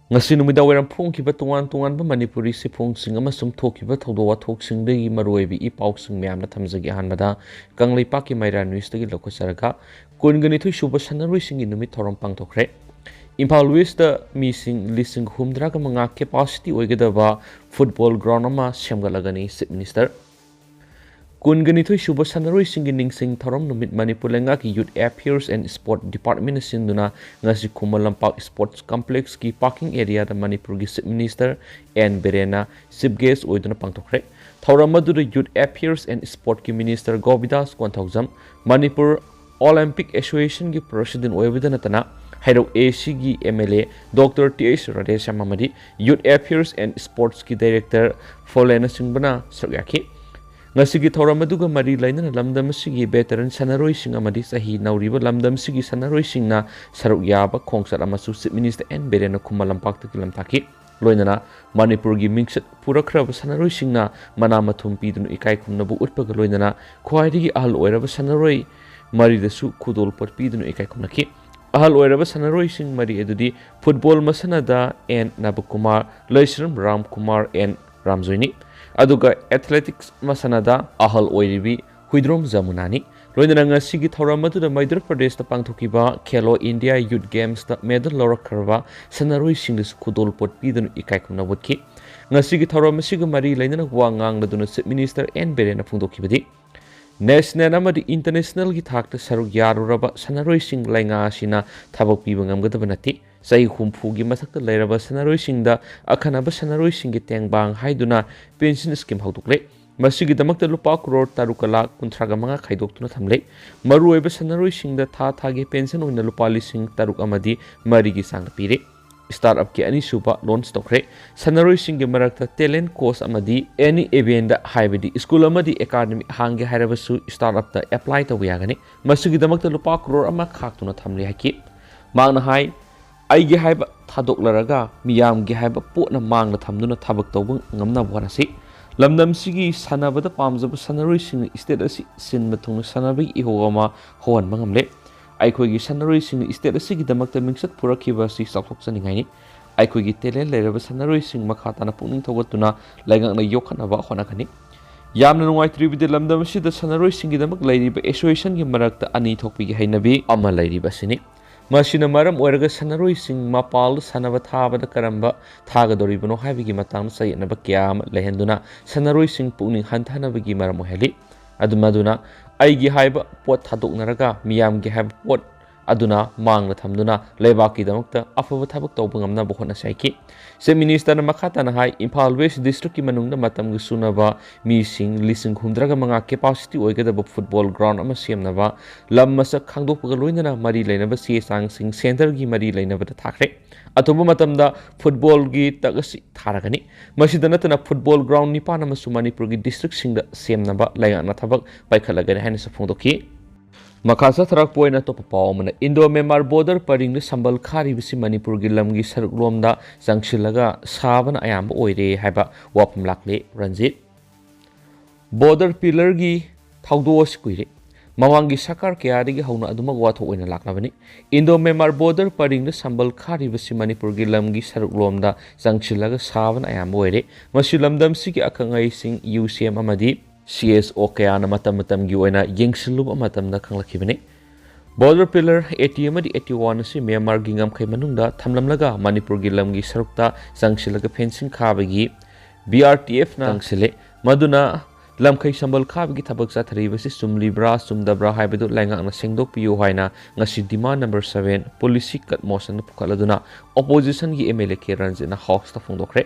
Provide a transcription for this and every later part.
ngasi numida weram phongkiba tungan manipuri sifungsing amasum thokiba thodo wathoksing degi maroibi I pausing myamna thamjagi hanbada kangleipaki maira news degi lokosaraga kungani thu suba sanaroi singi numit thorom pangthokre Impal West da mising lising humdra ka mga capacity oigadaba football ground ama semgalagani Chief Minister Kungani thu suba sanaroi singi ningsing thorom numit Manipur lenga ki Youth Affairs and Sport Department sinduna ngasi Kumalampak Sports Complex ki parking area da Manipur gi Chief Minister and Berena chief guest oiduna pangthokre thoram adu Youth Affairs and Sport ki Minister Govidas Kwanthaujam Manipur Olympic Association ki president oibidana tana Hairo ACG MLA Dr. T.H. Radesham Amadi Youth Affairs and Sports ki Director Folena Singbana Saryaki Ngasigi Thoramaduga Mari Leinana Lamdam Sigi veteran Sanaroi Sing Amadi Sahi Nauriba Lamdam Sigi Sanaroi Sing na Saruk Yaba Kongsat Amasu Chief Minister and Berena Kumalampak Kilam Taki Loinana Manipur gi Mingsat Purakraba Sanaroi Sing na Manamathum Pidun Ikai Kumnabu Utpaga Loinana Kwaidi Ahal Oiraba Sanaroi Mari Desu Kudol Pot Pidun Ikai Kumnaki Ahal Oiraba Sanaroi Sing Mari Edudi Football Masanada and Nabukumar Laisram Ram Kumar and Ramzoini Aduga Athletics Masanada Ahal Oiribi Huidrom Zamunani Loinanga Sigi Thoramatu the Madhya Pradesh the Pangtukiba Khelo India Youth Games the medal Laura Karva Sanaroi Singlis Kudol Pot Pidun Ikaikuna Wutki Ngasigi Thoramasiga Mari Lainana Wangang the Chief Minister and Berena Pundokibadi National Amadi International Gitak Saruk Yaruraba Sanaroi Sing Lainga Sina Tabak Pibangam Gatabanati Sai Humpugi Masaka Leraba Sanaroi Sing da Akanaba Sanaroi Sing Tang Bang Haiduna Pension Scheme Hautukle Masigi Damakta Lupa Crore Tarukala Kuntragamanga Kaidokuna Tamle Marueba Sanaroi Sing da Thagi Pension on the Lupali Sing Taruk Amadi Marigi Sangapire Startup ki ani suba launch tokre Sanaroi Sing Marakta talent course amadi any event da haibadi school amadi academy hange harabasu startup da apply ta wiyagani masugi damakta lupa crore ama khaktuna thamle haki mangna hai eigi haiba thadoklarga miyam gi haiba potna mangna thamduna thabak tawbung ngamna warasi lamdam sigi sanabada pamjaba Sanaroi Sing state asi sin mathung sanabi ihogama howan mangamle Aikogi Sanaroi Sing state asigi damakta mingsat purakiba si sakthok saningaini Aikogi talent leraba Sanaroi Sing makhatana puning thogatuna laingangna yokhanaba honakani Yamna nungaitribide lamdam sida Sanaroi Sing gi damak lairiba association gi marakta ani thokpi gi hainabi ama lairiba sini Masina maram oiraga Sanaroi Sing mapal sanaba thabada karamba thagadoribano haibigi matang sayenaba kyam lehenduna Sanaroi Sing puning hanthana gi maram oheli Adumaduna Aigi haiba pot thadoknaraga miyam gi haiba pot aduna mangna thamduna lebaki damakta afaba thabak tawbangamna bohona saiki se minister na makhata na hai Impal West district ki manungna matam gi sunaba mi sing lising humdraga manga capacity oigada football ground ama semnaba lam masak khangdokpaga loinana mari leinaba se sang sing center gi mari leinaba da thakre atoba matamda football gi tagasi tharagani masida natana football ground ni panama Manipur gi district singda semnaba laingana thabak paikhalagani haina safongdoki Makasa Tharak Poina Top Pawmana Indo Myanmar border paring the Sambal Khari Visi Manipur Gilamgi Sarulomda Zangshilaga Savan Ayam Oire Haba Wapham Lakle Ranjit Border Pillar Gi Taudo Squiri Mawangi Sakar Kiadi Hona Aduma Wato in Laknavani Indo Myanmar border paring the Sambal Khari Visi Manipur Gilamgi Sarulomda Zangshilaga Savan Ayam Oire Masilamdam Siki Akangai Sing UCM Amadi CSO kaya na matam-matam gi oina yengsilub amatam na kanglakibani Border Pillar 80 amadi 81 si Myanmar gi ngam khay manungda thamlamlaga Manipur gi lamgi sarukta zangsilaga fencing khabagi BRTF na zangsile maduna lamkhay sambal khabagi thabak sa tharibasi sumlibra sumdabra haibadu laingak na sengdok piyo haina ngasi demand number 7 policy cut motion pukhaladuna opposition gi MLA Keranjina House ta phongdokre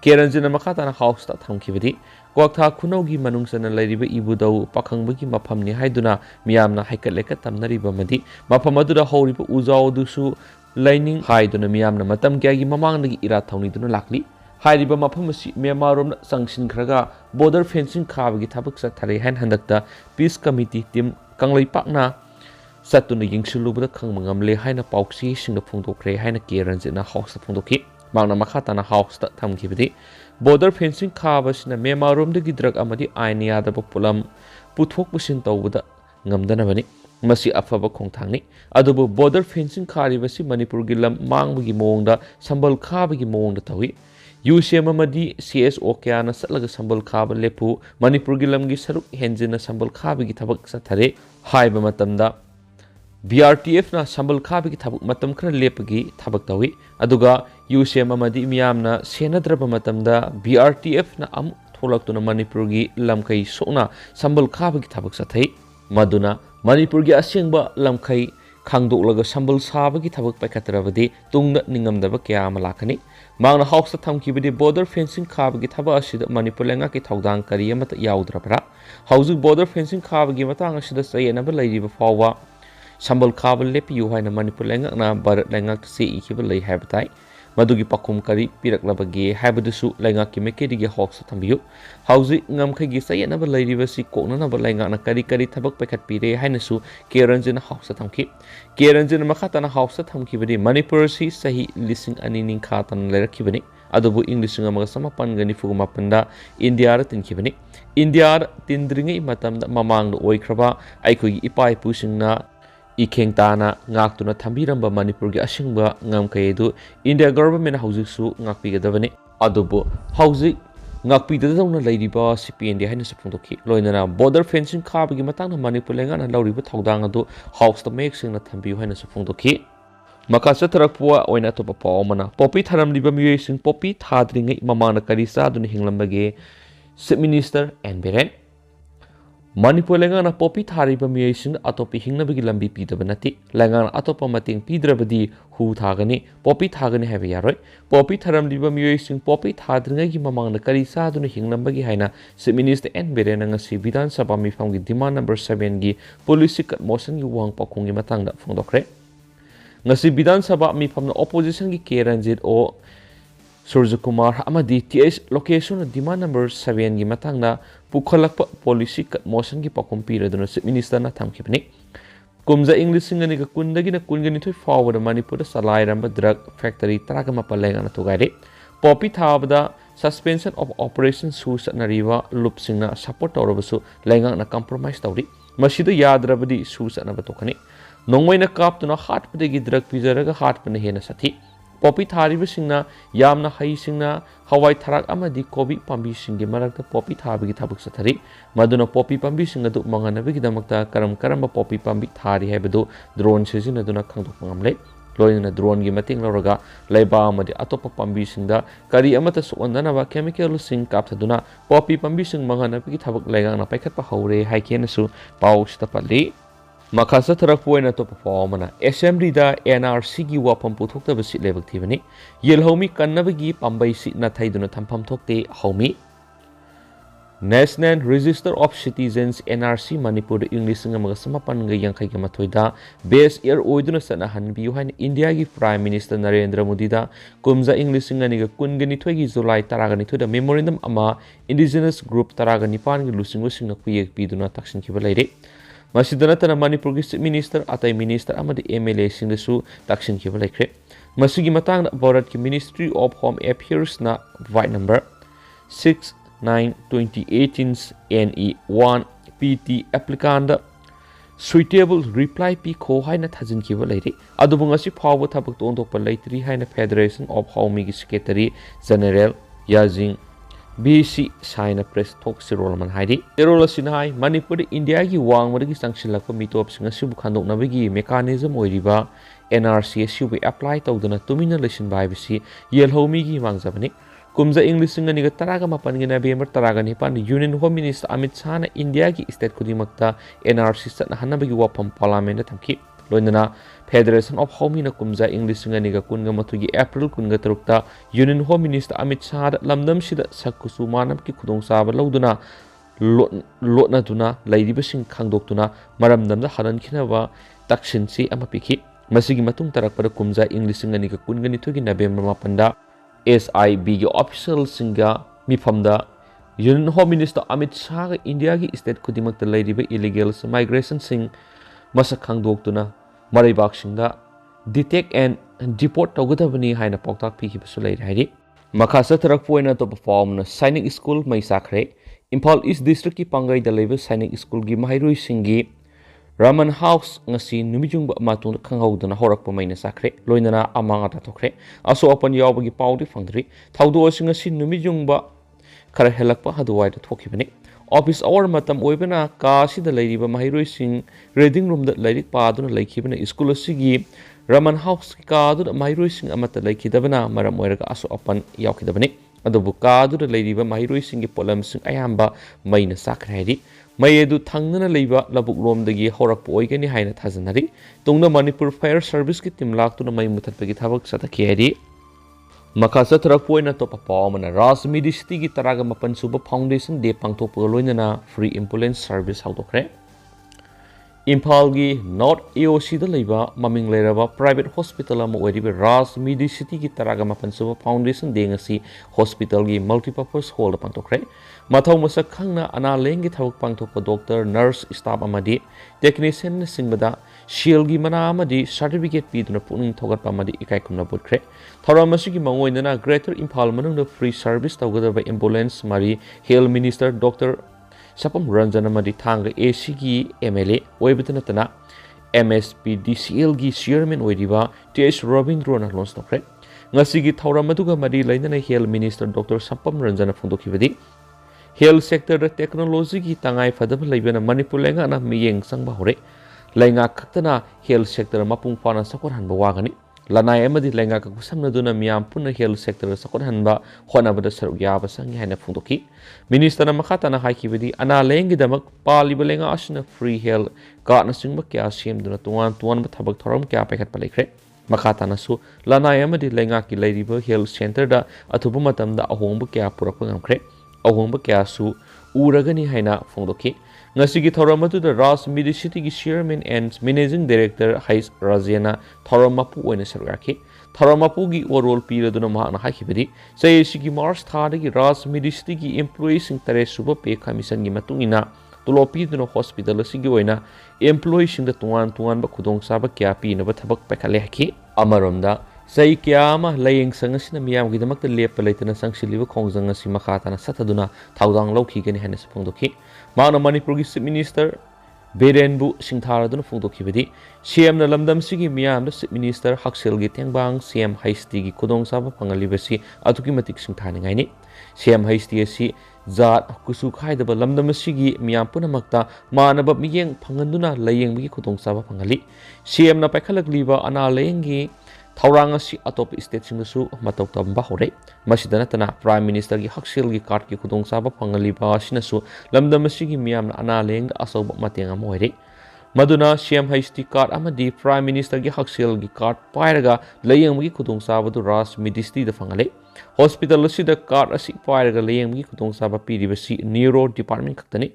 Keranjina makhatana House ta thamkibadi Kwakta Kunogi Manungsana Lariba Ibudau Pakangbaki Mapamni Haiduna Miamna Haikaleka Tamnariba Madi Mapamadura Horiba Uzao Dusu Lining Haiduna Miamna Matam Gagi Mamang Ira Tony Duna Lakli Haidiba Mapamasi Miamarum Sanction Kraga Border Fencing Kabagi Tabaksa Tarihan Handakta Peace Committee Team Kanglai Pakna Satuna Yingsuluba Kangmangamle Haina Pauksi Singapore Kre Haina Keranjina House of Pundoki Magna Makatana House Tamkibidi Border fencing Kabasina Myanmar the Gidrak Amadi Ainia the Populam Putok Pusin Tawuda Ngamdanabani masi afaba khongthangni adubu border fencing kharibasi manipur gi lam mangbagi mongda sambal khabagi mongda tawi UCM amadi CSO kyana satlaga sambal khaba lepu manipur gi lam gi saruk henjina sambal khabagi thabak sathare haiba matamda BRTF na sambal khabagi thabak matam khara lepagi thabak tawi aduga UCM amadi miyamna senadraba matamda BRTF na am tholaktuna manipur gi lamkai sokna sambal khabagi thabak sathai maduna manipur gi asengba lamkai khangdoklaga sambal sabagi thabak paikatrabadi tungna ningamdaba kya amalakani mangna hawsa thamkibadi border fencing khabagi thaba asida manipur lenga ki thawdang kari amata yaudrabra hawju border fencing khabagi matang asida sayenaba leiriba fawa sambal khabal lepiyu haina manipur lenga na barat lenga se ikiba lei habatai madugi pakum kari piraklabagi habadusu lenga ki mekedigi hawsa thambiyu hawji ngamkhagi sayenaba leiribasi koknanaba lenga na kari kari thabak pakhat pire hainasu keranjina hawsa thamki keranjina makhatana hawsa thamkibadi manipur si sahi lising ani ningkhatan lerakibani adubu inglising amaga samapan gani fugumapanda india ra tinkibani india tindringai matamda mamangda oikraba aikoi ipai pusingna ikeng tana ngaktuna thambiramba manipur gi asingba ngamkaidu india government haujisu ngakpigadabani adubu hauji ngakpidadawna leiriba cpnd haina sapungdoki loinana border fencing khabagi matangna manipur lenga na lauriba thawdang adu house the make singna thambiu haina sapungdoki makasa tarakpuwa oina topa pawmana popi tharamliba miyesing popi thadringai mamana karisa aduna hinglambage chief minister and beren Manipur lengana popi thariba miyesing atopi hingnabagi lambi pidabanati lengana atopa mating pidrabadi hu thagani popi thagani haiba yaroi popi tharamliba miyesing popi thadringagi mamangna kari saduna hinglambagi haina chief minister n berena ngasi Vidhan Sabha mifamgi demand number 7 gi policy cut motion gi wang pakungi matangda phongdokre ngasi Vidhan Sabha mifamna opposition gi Keranjit o Surja Kumar amadi TS location demand number 7 gi matangna pukhalakpa policy cut motion gi pakum piraduna chief minister na thamkibani kumja english ngani ga kundagi na kungani thoi forward manipur salai ramba drug factory taraga mapalenga na togaire popi thabada suspension of operation su sanariwa loop singna support tawrabasu lenga na compromise tawri masida yadrabadi su sanaba tokani nongmoina kaptuna hatpdegi drug pizaraga hatpna hena sathi popi thariba singna yamna hai singna hawai tharak amadi kobi pambi singi marakta popi thabigi thabuk sathari maduna popi pambi singa du manganabigi damakta karamba popi pambi thari haibadu drone sejina duna khangdok ngamle loina drone gi mating lawraga laiba amadi atopa pambi singda kari amata suondana wa chemical sing kapthaduna popi pambi sing manganabigi thabuk laigang na paikhatpa haure haikenasu pawsta palli Makasa tarakpuena to performana assembly da NRC gi Wapham puthokta basi lebak thibani yelhomi kannabagi pambai si na thaiduna thampham thokte homi National Register of Citizens NRC Manipur English ngamaga samapan ga yangkai ga mathoida base year oiduna sana hanbi hain India gi Prime Minister Narendra Modi da kumza English ngani ga kungani thoigi July taragani thoida memorandum ama indigenous group taragani pan gi lusingo singna kuyek piduna taksin kiba leire Masidanatana Manipur gi chief minister atai minister amadi MLA singdasu takshin kiba laikre masigi matang Bharat ki Ministry of Home Affairs na white number 69/2018 NE1 PT applicant suitable reply p ko haina thajin kiba laire adubung asi phawa thabak ton thokpa laitri haina Federation of Home gi Secretary General Yajing BC Saina Press Talk Sirolman Haidi. Sirola Sinhai, Manipur, India, Wang, Madi Sanction Mitop Singasubu Kandok Navigi, mechanism Oiriba, NRC, SUB apply to the Tumina Lesson by BC, Yelhomigi Mangzabani, Kumza English and Taraga Mapangina Bemer Taraga Nipan, Union Home Minister Amit Sana, India, State Kudimakta, NRC Hanabagi Wapham Parliament Tamki. Loinana Federation of Home in Kumza English Nganiga Kungamatugi April Kungatrukta Union Home Minister Amit Shah Lamdam Shida Sakusu Manam Ki Kudong Saba Lauduna Lotna Duna Lady Bashing Kangdoktuna Maram Namda Haran Kinava Takshin Si Amapiki Masigi Matung Tarakpada Kumza English Nganiga Kunganitugi Nabem Mapanda SIB official singa Mipamda Union Home Minister Amit Shah India State Kudimak the Lady Illegal Migration Sing Masak Kangdoktuna Maribak Singda detect and deport Togadavani Haina Poktak Piki Pasulay Hadi Makasa Tarakpoina to perform Sainik School Maisakre Impal East District Pangai the Labor Sainik School Gi Mahirui Singi Raman House ngasi numijung matun khanghauduna horakpa maina sakre loinana amanga ta thokre aso apan yawbagi pawdi fangdri thaudo asing ngasi numijung ba khara helakpa haduwai da thokibani office hour matam oibana ka sida leiriba mahiroi sing reading room da leirik paduna laikibana school asigi Raman House ka du mahiroi sing amata laikidabana maram oiraga aso apan yawkidabani adubu ka du leiriba mahiroi sing gi polam sing ayamba maina sakre haidi Mayedu Tangana Leva Labuk Rom the Gi Horak Poigani Haina Tazanari, Tungna Manipur Fire Service Kitim Lak to the Maymutat Pegitavak Satakeri Makasa Tarapoina Topa Palmana Ras Midistigi Taragamapan Super Foundation de Pangtopoloina Free Ambulance Service Autocre Impalgi North AOC the Leva Maming Lerava Private Hospital Amwedi Ras Midistigi Taragamapan Super Foundation Dengasi Hospital Gi Multipurpose Hall Pantocre Matau masak khangna ana lengi thawak pangthokpa doctor nurse staff amadi technician singbada shielgi mana amadi certificate piduna puning thogatpa amadi ikai kumna putkre thoramasi mangoinana greater imphal manungda free service tawgadaba ambulance mari health minister dr sapam ranjan amadi thanga ac gi mla oibutana tana mspdcl gi chairman oidiba ts robindro na launch tokre ngasi gi thoramaduga mari lainana health minister dr sapam ranjan phungdokhibadi Health sector da technology ki tangai fadab laibana Manipur lenga na miyeng sangba hore lenga kaktana health sector mapung pana sakor hanba wagani lanai amadi lenga ka kusamna duna miyam punna health sector sakor hanba hona bada saruk yaba sangi haina phungdoki minister na makata na haikibadi ana lengi damak paliba lenga asna free health ka na singba kya sem duna tuan ba thabak thoram kya pekhat palekre makata na su lanai amadi lenga ki lairiba health center da athubu matam da ahongba kya purakpa ngamkre ahongba kyasu uragani haina phongdoki ngasigi thoramatu da ras medicity gi chairman and managing director hais rajena thoramapu oina sargaki thoramapu gi overall piraduna mahana hakibadi sai sigi march thada gi ras medicity gi employees sing tare suba pe commission gi matungina tulopi duna hospital sigi oina employees sing da tuan ba khudong saba kya pi na ba thabak pekhale haki amaromda Sai Kiama laying sangasina miyam gidamak the lepa laitana sangsiliva kongjanga simakatana sataduna taudang loki gani hanes phongdoki Mana Manipur gi Chief Minister Berenbu Singtharaduna phongdoki bedi CM na lamdam sigi miyam da Chief Minister Haksel gi tengbang CM Haisti gi kudong saba phangali basi atuki matik singthani ngaini CM Haisti asi zat kusu khaidaba lamdam sigi miyam punamakta manaba miyeng phanganduna layeng gi kudong saba phangali CM na paikhalak liba ana layengi Thauranga si atop state singsu matok tamba hore masidana tana prime minister gi haksel gi card gi khudong saba phangali ba sinasu lamdam sigi miyam ana leng asob mateng am hoire maduna cm hst card amadi prime minister gi haksel gi card pairaga layeng gi khudong saba du ras medisti da phangale hospital sida card asi pairaga layeng gi khudong saba piribasi neuro department kaktani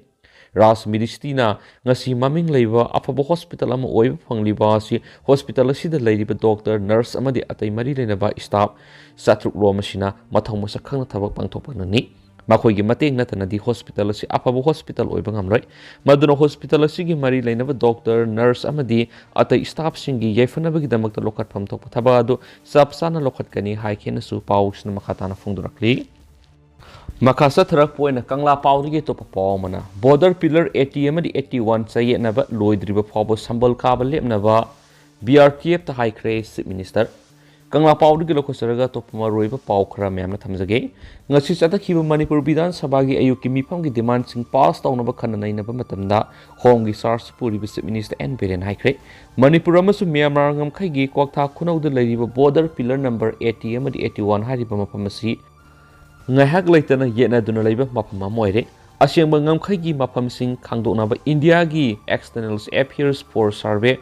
Ras Midistina ngasi maming leiba afaba hospital ama oiba phangliba si hospital asida leiriba doctor nurse amadi atai mari lenaba staff satruk romasina mathang masa khangna thabak pangthopaknani makhoi mateng natana di hospital asi afaba hospital oiba ngamloi maduna hospital asi gi mari lenaba doctor nurse amadi atai staff singi yaifanabagi damakta lokat phamthok thaba adu sapsana lokat kani haikena su pausna makhatana phungdurakli Makasa tharak poina kangla pawdige to pawmana border pillar 80 amadi 81 chaye naba loidriba phawo sambal kaba lepnaba BRTF ta high craze minister kangla pawdige lokosaraga to pamaroiba pawkhra memna thamjage ngasi chatakhiba manipur bidan sabha gi ayuki mifam gi demand sing pass tawnaba khananai naba matamda home gi sars puri vice minister n beren high craze manipur amasu myanmar ngam khai gi koktha khunauda leiriba border pillar number 80 amadi 81 hariba mapamasi ngahak laitana yena duna leiba mapama moire asyangba ngamkhai gi mapam sing khangdokna ba india gi external affairs for survey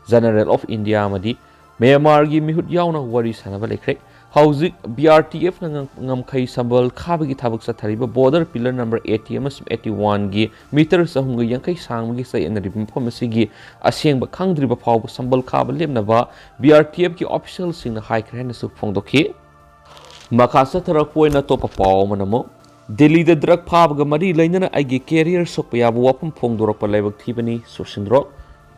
general of india amadi myanmar gi mihut yauna wari sanaba lekre hauzik brtf na ngamkhai sambal khaba gi thabak sathariba border pillar number 80 amasum 81 gi meter sahung gi yankai sang gi sai enari mphom gi asyangba khangdriba phaw sambal khaba lemnaba brtf gi official sing na high crane su phongdokhi Makasa tharak poina topa paw manamo Delhi da drug phabaga mari leinana aigi career sokpa yabu Wapham phongdorakpa laibak thibani Susindro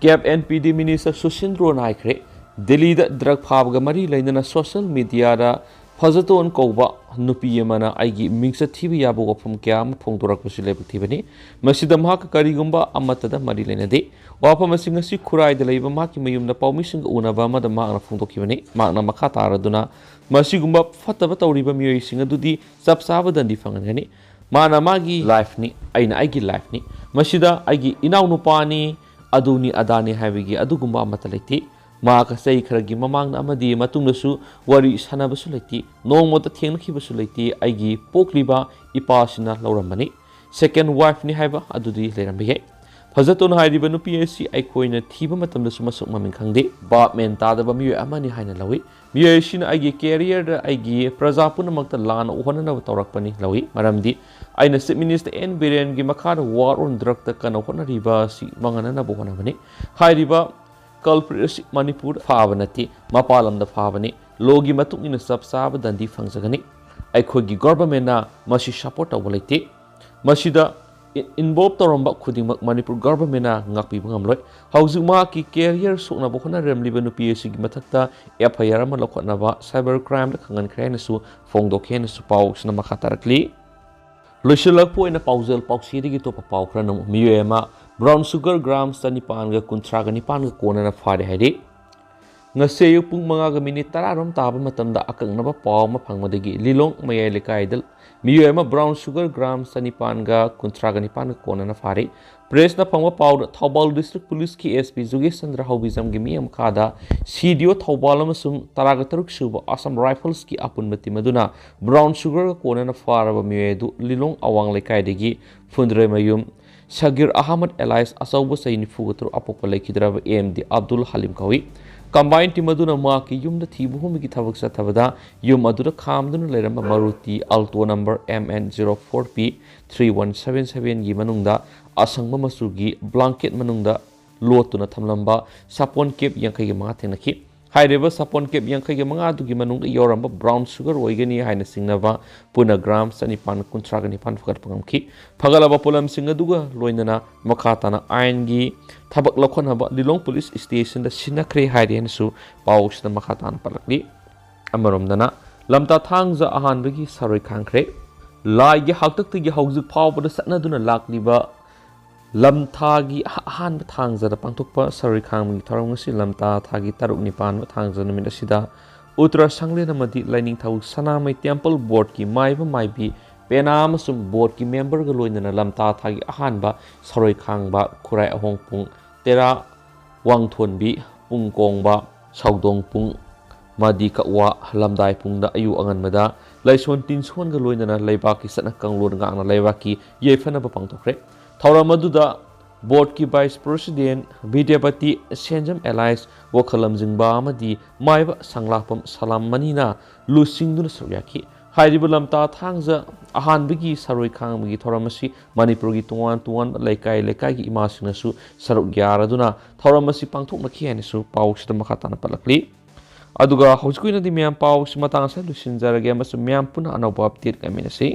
Cap NPD Minister Susindro naikre Delhi da drug phabaga mari leinana social media da ꯐꯖꯇꯣꯟ ꯀꯧꯕ ꯅꯨꯄꯤ ꯑꯃꯅ ꯑꯩꯒꯤ ꯃꯤꯡꯆꯠ ꯊꯤꯕ ꯌꯥꯕ ꯋꯥꯐꯝ ꯀꯌꯥ ꯑꯃ ꯐꯣꯡꯗꯣꯔꯛꯄꯁꯤ ꯂꯥꯏꯕꯛ ꯊꯤꯕꯅꯤ꯫ ꯃꯁꯤꯗ ꯃꯍꯥꯛꯀ ꯀꯔꯤꯒꯨꯝꯕ ꯑꯃꯠꯇꯗ ꯃꯔꯤ ꯂꯩꯅꯗꯦ꯫ ꯋꯥꯐꯝ ꯑꯁꯤ ꯉꯁꯤ ꯈꯨꯔꯥꯏꯗ ꯂꯩꯕ ꯃꯍꯥꯛꯀꯤ ꯃꯌꯨꯝꯗ ꯄꯥꯎꯃꯤꯁꯤꯡꯒ ꯎꯅꯕ ꯑꯃꯗ ꯃꯍꯥꯛꯅ ꯐꯣꯡꯗꯣꯛꯈꯤꯕꯅꯤ꯫ ꯃꯍꯥꯛꯅ ꯃꯈꯥ ꯇꯥꯔꯗꯨꯅ ꯃꯁꯤꯒꯨꯝꯕ ꯐꯠꯇꯕ ꯇꯧꯔꯤꯕ ꯃꯤꯑꯣꯏꯁꯤꯡ ꯑꯗꯨꯗꯤ ꯆꯞ ꯆꯥꯕ ꯗꯟꯗꯤ ꯐꯪꯍꯟꯒꯅꯤ꯫ ꯃꯥꯅ ꯃꯥꯒꯤ ꯂꯥꯏꯐꯅꯤ, ꯑꯩꯅ ꯑꯩꯒꯤ ꯂꯥꯏꯐꯅꯤ꯫ ꯃꯁꯤꯗ ꯑꯩꯒꯤ ꯏꯅꯥꯎꯅꯨꯄꯥꯅꯤ, ꯑꯗꯨꯅꯤ ꯑꯗꯥꯅꯤ ꯍꯥꯏꯕꯒꯤ ꯑꯗꯨꯒꯨꯝꯕ ꯑꯃꯠꯇ ꯂꯩꯇꯦ꯫ ꯃꯍꯥꯛꯀ ꯆꯍꯤ ꯈꯔꯒꯤ ꯃꯃꯥꯡꯗ ꯑꯃꯗꯤ ꯃꯇꯨꯡꯗꯁꯨ ꯋꯥꯔꯤ ꯁꯥꯟꯅꯕꯁꯨ ꯂꯩꯇꯦ꯫ ꯅꯣꯡꯃꯇ ꯊꯦꯡꯅꯈꯤꯕꯁꯨ ꯂꯩꯇꯦ꯫ ꯑꯩꯒꯤ ꯄꯣꯛꯂꯤꯕ ꯏꯄꯥꯁꯤꯅ ꯂꯧꯔꯝꯕꯅꯤ꯫ ꯁꯦꯀꯦꯟ ꯋꯥꯏꯐꯅꯤ ꯍꯥꯏꯕ ꯑꯗꯨꯗꯤ ꯂꯩꯔꯝꯕ ꯌꯥꯏ꯫ ꯐꯖꯇꯣꯟ ꯍꯥꯏꯔꯤꯕ ꯅꯨꯄꯤ ꯑꯁꯤ ꯑꯩꯈꯣꯏꯅ ꯊꯤꯕ ꯃꯇꯝꯗꯁꯨ ꯃꯁꯛ ꯃꯃꯤꯡ ꯈꯪꯗꯦ꯫ ꯕꯥꯞ ꯃꯦꯟ ꯇꯥꯗꯕ ꯃꯤꯑꯣꯏ ꯑꯃꯅꯤ ꯍꯥꯏꯅ ꯂꯧꯏ꯫ ꯃꯤꯑꯣꯏ ꯑꯁꯤꯅ ꯑꯩꯒꯤ ꯀꯦꯔꯤꯌꯔꯗ ꯑꯩꯒꯤ ꯄ꯭ꯔꯖꯥ ꯄꯨꯝꯅꯃꯛꯇ ꯂꯥꯟꯅ ꯎꯍꯟꯅꯅꯕ ꯇꯧꯔꯛꯄꯅꯤ ꯂꯧꯏ꯫ ꯃꯔꯝꯗꯤ ꯑꯩꯅ ꯆꯤꯐ ꯃꯤꯅꯤꯁꯇꯔ ꯑꯦꯟ ꯕꯤꯔꯦꯟꯒꯤ ꯃꯈꯥꯗ ꯋꯥꯔ ꯑꯣꯟ ꯗ꯭ꯔꯒꯇ ꯀꯟꯅ ꯍꯣꯠꯅꯔꯤꯕ ꯑꯁꯤ ꯃꯥꯡꯍꯟꯅꯅꯕ ꯍꯣꯠꯅꯕꯅꯤ꯫ ꯍꯥꯏꯔꯤꯕ ꯀꯜꯄ꯭ꯔꯤꯠ ꯑꯁꯤ ꯃꯅꯤꯄꯨꯔꯗ ꯐꯥꯕ ꯅꯠꯇꯦ, ꯃꯄꯥꯟ ꯂꯝꯗ ꯐꯥꯕꯅꯤ꯫ ꯂꯣꯒꯤ ꯃꯇꯨꯡ ꯏꯟꯅ ꯆꯞ ꯆꯥꯕ ꯗꯟꯗꯤ ꯐꯪꯖꯒꯅꯤ꯫ ꯑꯩꯈꯣꯏꯒꯤ ꯒꯚꯔꯟꯃꯦꯟꯠꯅ ꯃꯁꯤ ꯁꯄꯣꯔꯠ ꯇꯧꯕ ꯂꯩꯇꯦ꯫ ꯃꯁꯤꯗ ꯏꯟꯚꯣꯜꯕ ꯇꯧꯔꯝꯕ ꯈꯨꯗꯤꯡꯃꯛ ꯃꯅꯤꯄꯨꯔ ꯒꯚꯔꯟꯃꯦꯟꯠꯅ ꯉꯥꯛꯄꯤꯕ ꯉꯝꯂꯣꯏ꯫ ꯍꯧꯖꯤꯛ ꯃꯍꯥꯛꯀꯤ ꯀꯦꯔꯤꯌꯔ ꯁꯣꯛꯅꯕ ꯍꯣꯠꯅꯔꯝꯂꯤꯕ ꯅꯨꯄꯤ ꯑꯁꯤꯒꯤ ꯃꯊꯛꯇ FIR ꯑꯃ ꯂꯧꯈꯠꯅꯕ ꯁꯥꯏꯕꯔ ꯀ꯭ꯔꯥꯏꯝꯗ ꯈꯪꯍꯟꯈ꯭ꯔꯦ ꯍꯥꯏꯅꯁꯨ ꯐꯣꯡꯗꯣꯛꯈꯤ ꯍꯥꯏꯅꯁꯨ ꯄꯥꯎ ꯑꯁꯤꯅ ꯃꯈꯥ ꯇꯥꯔꯛꯂꯤ꯫ ꯂꯣꯏꯁꯤꯜꯂꯛꯄ ꯑꯣꯏꯅ ꯄꯥꯎꯖꯦꯜ ꯄꯥꯎꯆꯦꯗꯒꯤ ꯑꯇꯣꯞꯄ ꯄꯥꯎ ꯈꯔꯅ ꯃꯤꯑꯣꯏ ꯑꯃ ꯕ꯭ꯔꯥꯎꯟ ꯁꯨꯒꯔ ꯒ꯭ꯔꯥꯝ 939ꯒ ꯀꯣꯟꯅꯅ ꯐꯥꯔꯦ ꯍꯥꯏꯔꯤ꯫ ꯉꯁꯤ ꯑꯌꯨꯛ ꯄꯨꯡ 5:10 ꯇꯥꯕ ꯃꯇꯝꯗ ꯑꯀꯛꯅꯕ ꯄꯥꯎ ꯑꯃ ꯐꯪꯕꯗꯒꯤ ꯂꯤꯂꯣꯡ ꯃꯌꯥꯏ ꯂꯩꯀꯥꯏꯗ ꯃꯤꯑꯣꯏ ꯑꯃ ꯕ꯭ꯔꯥꯎꯟ ꯁꯨꯒꯔ ꯒ꯭ꯔꯥꯝ 939ꯒ ꯀꯣꯟꯅꯅ ꯐꯥꯔꯤ꯫ ꯄ꯭ꯔꯦꯁꯅ ꯐꯪꯕ ꯄꯥꯎꯗ ꯊꯧꯕꯥꯜ ꯗꯤꯁꯇ꯭ꯔꯤꯛ ꯄꯨꯂꯤꯁꯀꯤ SP ꯖꯨꯒꯦꯁ ꯆꯟꯗ꯭ꯔ ꯍꯧꯕꯤꯖꯝꯒꯤ ꯃꯤꯠꯌꯦꯡ ꯃꯈꯥꯗ CDO ꯊꯧꯕꯥꯜ ꯑꯃꯁꯨꯡ 13 ꯁꯨꯕ ꯑꯁꯥꯝ ꯔꯥꯏꯐꯜꯁꯀꯤ ꯑꯄꯨꯟꯕ ꯇꯤꯝ ꯑꯗꯨꯅ ꯕ꯭ꯔꯥꯎꯟ ꯁꯨꯒꯔꯒ ꯀꯣꯟꯅꯅ ꯐꯥꯔꯕ ꯃꯤꯑꯣꯏ ꯑꯗꯨ ꯂꯤꯂꯣꯡ ꯑꯋꯥꯡ ꯂꯩꯀꯥꯏꯗꯒꯤ ꯐꯨꯟꯗ꯭ꯔꯩꯃꯌꯨꯝ ꯁꯒꯤꯔ ꯑꯍꯃꯗ ꯑꯦꯂꯥꯏꯁ ꯑꯆꯧꯕ ꯆꯍꯤ 93 ꯑꯄꯣꯛꯄ ꯂꯩꯈꯤꯗ꯭ꯔꯕ AMD ꯑꯕꯗꯨꯜ ꯍꯂꯤꯝ ꯀꯧꯏ꯫ ꯀꯝꯕꯥꯏꯟ ꯇꯤꯝ ꯑꯗꯨꯅ ꯃꯍꯥꯛꯀꯤ ꯌꯨꯝꯗ ꯊꯤꯕ ꯍꯨꯝꯕꯒꯤ ꯊꯕꯛ ꯆꯠꯊꯕꯗ ꯌꯨꯝ ꯑꯗꯨꯗ ꯈꯥꯝꯗꯨꯅ ꯂꯩꯔꯝꯕ ꯃꯔꯨꯇꯤ ꯑꯜꯇꯣ ꯅꯝꯕꯔ MN04P3177ꯒꯤ ꯃꯅꯨꯡꯗ ꯑꯁꯪꯕ ꯃꯆꯨꯒꯤ ꯕ꯭ꯂꯥꯡꯀꯦꯠ ꯃꯅꯨꯡꯗ ꯂꯣꯠꯇꯨꯅ ꯊꯝꯂꯝꯕ ꯁꯥꯄꯣꯟ ꯀꯦꯞ 55 ꯊꯦꯡꯅꯈꯤ꯫ ꯍꯥꯏꯔꯤꯕ ꯁꯥꯄꯣꯟ ꯀꯦꯞ 55 ꯑꯗꯨꯒꯤ ꯃꯅꯨꯡꯗ ꯌꯥꯎꯔꯝꯕ ꯕ꯭ꯔꯥꯎꯟ ꯁꯨꯒꯔ ꯑꯣꯏꯒꯅꯤ ꯍꯥꯏꯅ ꯆꯤꯡꯅꯕ ꯄꯨꯟꯅ ꯒ꯭ꯔꯥꯝ 939 ꯐꯒꯠꯄ ꯉꯝꯈꯤ꯫ ꯐꯒꯠꯂꯕ ꯄꯣꯠꯂꯝꯁꯤꯡ ꯑꯗꯨꯒ ꯂꯣꯏꯅꯅ ꯃꯈꯥ ꯇꯥꯅ ꯑꯥꯏꯟꯒꯤ ꯊꯕꯛ ꯂꯧꯈꯠꯅꯕ ꯂꯤꯂꯣꯡ ꯄꯨꯂꯤꯁ ꯁ꯭ꯇꯦꯁꯟꯗ ꯁꯤꯟꯅꯈ꯭ꯔꯦ ꯍꯥꯏꯔꯤ ꯍꯥꯏꯅꯁꯨ ꯄꯥꯎ ꯑꯁꯤꯗ ꯃꯈꯥ ꯇꯥꯅ ꯄꯜꯂꯛꯂꯤ꯫ ꯑꯃꯔꯣꯝꯗꯅ ꯂꯝꯇꯥ ꯊꯥꯡꯖ ꯑꯍꯥꯟꯕꯒꯤ ꯁꯔꯣꯏ ꯈꯥꯡꯈ꯭ꯔꯦ꯫ ꯂꯥꯏꯒꯤ ꯍꯥꯛꯇꯛꯇꯒꯤ ꯍꯧꯖꯤꯛ ꯐꯥꯎꯕꯗ ꯆꯠꯅꯗꯨꯅ ꯂꯥꯛꯂꯤꯕ ꯂꯝꯊꯥꯒꯤ ꯑꯍꯥꯟꯕ ꯊꯥꯡꯖꯗ ꯄꯥꯡꯊꯣꯛꯄ ꯁꯔꯣꯏ ꯈꯥꯡꯕꯒꯤ ꯊꯧꯔꯝ ꯑꯁꯤ ꯂꯝꯇꯥ ꯊꯥꯒꯤ 6ꯅꯤ ꯄꯥꯟꯕ ꯊꯥꯡꯖ ꯅꯨꯃꯤꯠ ꯑꯁꯤꯗ ꯎꯠꯇꯔ ꯁꯪꯂꯦꯟ ꯑꯃꯗꯤ ꯂꯥꯏꯅꯤꯡꯊꯧ ꯁꯅꯥꯃꯍꯤ ꯇꯦꯝꯄꯜ ꯕꯣꯔꯗꯀꯤ ꯃꯥꯏꯕ ꯃꯥꯏꯕꯤ ꯄꯦꯅꯥ ꯑꯃꯁꯨꯡ ꯕꯣꯔꯗꯀꯤ ꯃꯦꯝꯕꯔꯒ ꯂꯣꯏꯅꯅ ꯂꯝꯇꯥ ꯊꯥꯒꯤ ꯑꯍꯥꯟꯕ ꯁꯔꯣꯏ ꯈꯥꯡꯕ ꯈꯨꯔꯥꯏ ꯑꯍꯣꯡꯄꯨꯡ ꯇꯦꯔꯥ ꯋꯥꯡꯊꯣꯟꯕꯤ ꯄꯨꯡ ꯀꯣꯡꯕ ꯁꯧꯗꯣꯡ ꯄꯨꯡ ꯃꯥꯗꯤ ꯀꯛꯋꯥ ꯂꯝꯗꯥꯏ ꯄꯨꯡꯗ ꯑꯌꯨꯛ ꯑꯉꯟꯕꯗ ꯂꯥꯏꯁꯣꯟ ꯇꯤꯟꯁꯣꯟꯒ ꯂꯣꯏꯅꯅ ꯂꯩꯕꯥꯛꯀꯤ ꯆꯠꯅ ꯀꯥꯡꯂꯣꯟ ꯉꯥꯛꯅ ꯂꯩꯕꯥꯛꯀꯤ ꯌꯩꯐꯅꯕ ꯄꯥꯡꯊꯣꯛꯈ꯭ꯔꯦ꯫ ꯊꯧꯔꯝ ꯑꯗꯨꯗ ꯕꯣꯔꯗꯀꯤ ꯚꯥꯏꯁ ꯄ꯭ꯔꯦꯁꯤꯗꯦꯟꯠ ꯕꯤꯗ꯭ꯌꯥꯄꯇꯤ ꯁꯦꯟꯖꯝ ꯑꯦꯂꯥꯏꯁ ꯋꯥꯈꯜ ꯂꯝꯖꯤꯡꯕ ꯑꯃꯗꯤ ꯃꯥꯏꯕ ꯁꯪꯂꯥꯛꯄꯝ ꯁꯂꯥꯝꯃꯅꯤꯅ ꯂꯨꯆꯤꯡꯗꯨꯅ ꯁꯔꯨꯛ ꯌꯥꯈꯤ꯫ ꯍꯥꯏꯔꯤꯕ ꯂꯝꯇꯥ ꯊꯥꯡꯖ ꯑꯍꯥꯟꯕꯒꯤ ꯁꯔꯣꯏ ꯈꯥꯡꯕꯒꯤ ꯊꯧꯔꯝ ꯑꯁꯤ ꯃꯅꯤꯄꯨꯔꯒꯤ ꯇꯣꯉꯥꯟ ꯇꯣꯉꯥꯟꯕ ꯂꯩꯀꯥꯏ ꯂꯩꯀꯥꯏꯒꯤ ꯏꯃꯥꯁꯤꯡꯅꯁꯨ ꯁꯔꯨꯛ ꯌꯥꯔꯗꯨꯅ ꯊꯧꯔꯝ ꯑꯁꯤ ꯄꯥꯡꯊꯣꯛꯅꯈꯤ ꯍꯥꯏꯅꯁꯨ ꯄꯥꯎ ꯑꯁꯤꯗ ꯃꯈꯥ ꯇꯥꯅ ꯄꯜꯂꯛꯂꯤ꯫ ꯑꯗꯨꯒ ꯍꯧꯖꯤꯛꯀꯤ ꯑꯣꯏꯅꯗꯤ ꯃꯌꯥꯝ ꯄꯥꯎ ꯑꯁꯤ ꯃꯇꯥꯡ ꯑꯁꯤꯗ ꯂꯣꯏꯁꯤꯟꯖꯔꯒꯦ ꯑꯃꯁꯨꯡ ꯃꯌꯥꯝ ꯄꯨꯟꯅ ꯑꯅꯧꯕ ꯑꯞꯗꯦꯠ ꯉꯥꯏꯃꯤꯟꯅꯁꯤ꯫